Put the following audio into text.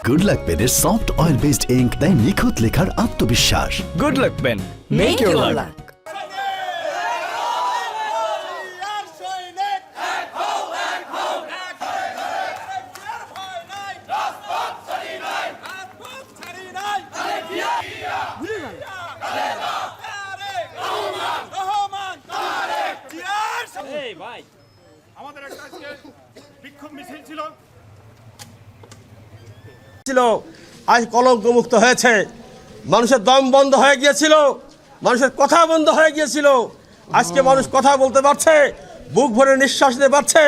Good luck পেনের soft oil based ink দেয় নিখুঁত লেখার আত্মবিশ্বাস। Good luck pen, make your luck. আমাদের একটা বিক্ষোভ মিছিল ছিল, আজ কলঙ্ক মুক্ত হয়েছে। মানুষের দম বন্ধ হয়ে গিয়েছিল, মানুষের কথা বন্ধ হয়ে গিয়েছিল। আজকে মানুষ কথা বলতে পারছে, বুক ভরে নিঃশ্বাস নিতে পারছে।